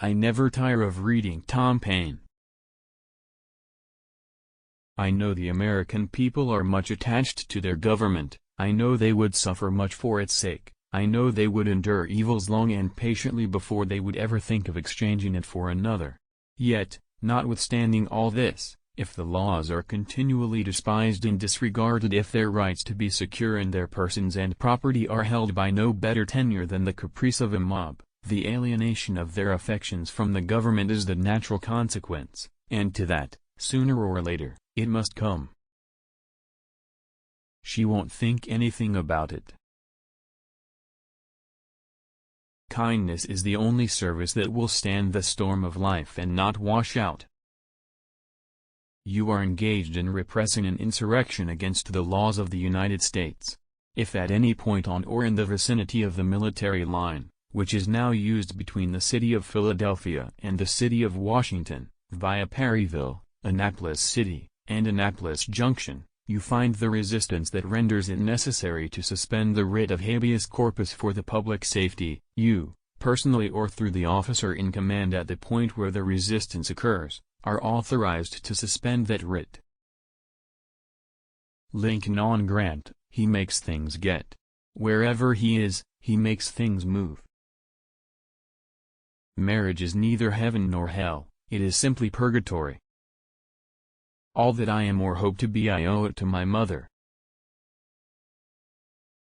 I never tire of reading Tom Paine. I know the American people are much attached to their government, I know they would suffer much for its sake, I know they would endure evils long and patiently before they would ever think of exchanging it for another. Yet, notwithstanding all this, if the laws are continually despised and disregarded, if their rights to be secure in their persons and property are held by no better tenure than the caprice of a mob, the alienation of their affections from the government is the natural consequence, and to that, sooner or later, it must come. She won't think anything about it. Kindness is the only service that will stand the storm of life and not wash out. You are engaged in repressing an insurrection against the laws of the United States. If at any point on or in the vicinity of the military line, which is now used between the city of Philadelphia and the city of Washington, via Perryville, Annapolis City, and Annapolis Junction, you find the resistance that renders it necessary to suspend the writ of habeas corpus for the public safety, you, personally or through the officer in command at the point where the resistance occurs, are authorized to suspend that writ. Lincoln on Grant, he makes things get. Wherever he is, he makes things move. Marriage is neither heaven nor hell, it is simply purgatory. All that I am or hope to be I owe it to my mother.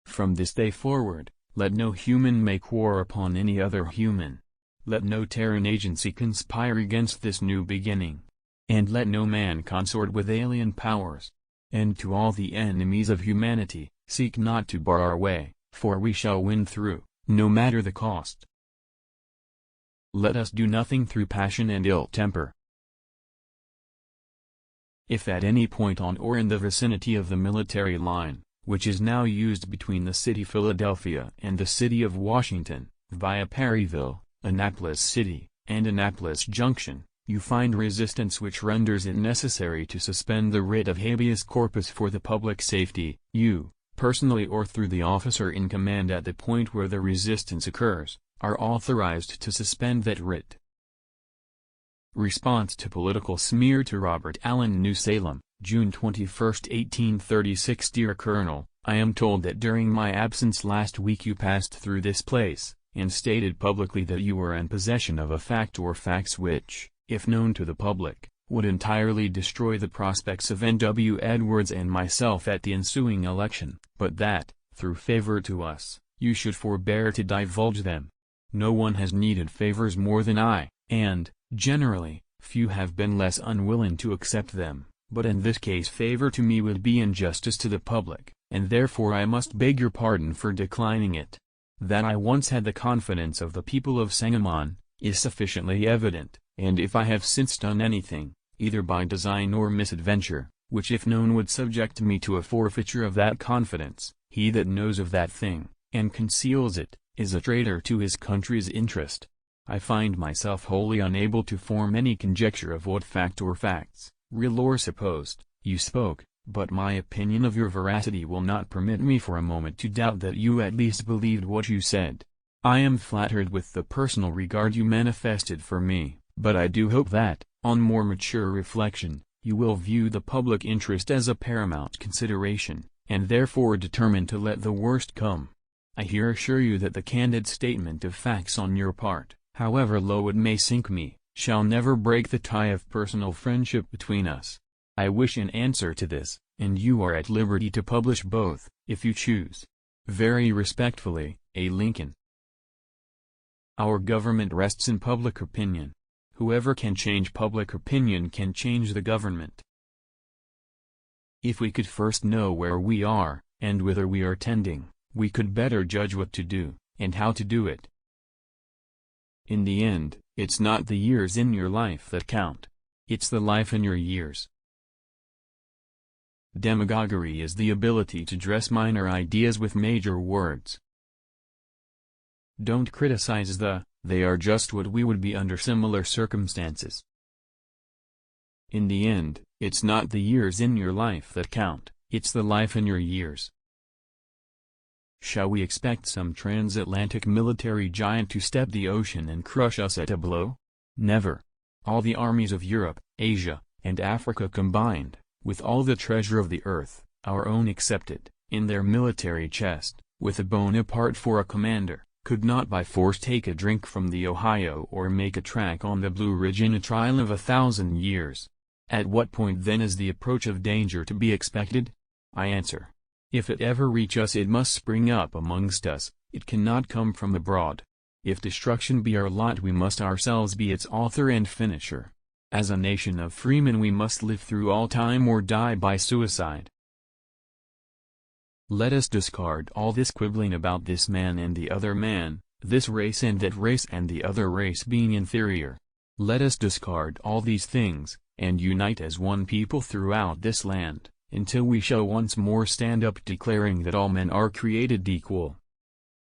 From this day forward, let no human make war upon any other human. Let no terran agency conspire against this new beginning. And let no man consort with alien powers. And to all the enemies of humanity, seek not to bar our way, for we shall win through, no matter the cost. Let us do nothing through passion and ill temper. If at any point on or in the vicinity of the military line, which is now used between the city Philadelphia and the city of Washington, via Perryville, Annapolis City, and Annapolis Junction, you find resistance which renders it necessary to suspend the writ of habeas corpus for the public safety, you, personally or through the officer in command at the point where the resistance occurs, are authorized to suspend that writ. Response to political smear to Robert Allen, New Salem, June 21, 1836. Dear Colonel, I am told that during my absence last week you passed through this place, and stated publicly that you were in possession of a fact or facts which, if known to the public, would entirely destroy the prospects of N.W. Edwards and myself at the ensuing election, but that, through favor to us, you should forbear to divulge them. No one has needed favors more than I, and, generally, few have been less unwilling to accept them, but in this case favor to me would be injustice to the public, and therefore I must beg your pardon for declining it. That I once had the confidence of the people of Sangamon, is sufficiently evident, and if I have since done anything, either by design or misadventure, which if known would subject me to a forfeiture of that confidence, he that knows of that thing, and conceals it, is a traitor to his country's interest. I find myself wholly unable to form any conjecture of what fact or facts, real or supposed, you spoke, but my opinion of your veracity will not permit me for a moment to doubt that you at least believed what you said. I am flattered with the personal regard you manifested for me, but I do hope that, on more mature reflection, you will view the public interest as a paramount consideration, and therefore determine to let the worst come. I here assure you that the candid statement of facts on your part, however low it may sink me, shall never break the tie of personal friendship between us. I wish in answer to this, and you are at liberty to publish both, if you choose. Very respectfully, A. Lincoln. Our government rests in public opinion. Whoever can change public opinion can change the government. If we could first know where we are, and whither we are tending, we could better judge what to do, and how to do it. In the end, it's not the years in your life that count. It's the life in your years. Demagoguery is the ability to dress minor ideas with major words. Don't criticize they are just what we would be under similar circumstances. In the end, it's not the years in your life that count, it's the life in your years. Shall we expect some transatlantic military giant to step the ocean and crush us at a blow? Never. All the armies of Europe, Asia, and Africa combined, with all the treasure of the earth, our own excepted, in their military chest, with a Bonaparte for a commander, could not by force take a drink from the Ohio or make a track on the Blue Ridge in a trial of 1,000 years. At what point then is the approach of danger to be expected? I answer. If it ever reach us, it must spring up amongst us, it cannot come from abroad. If destruction be our lot, we must ourselves be its author and finisher. As a nation of freemen we must live through all time or die by suicide. Let us discard all this quibbling about this man and the other man, this race and that race and the other race being inferior. Let us discard all these things, and unite as one people throughout this land, until we shall once more stand up declaring that all men are created equal.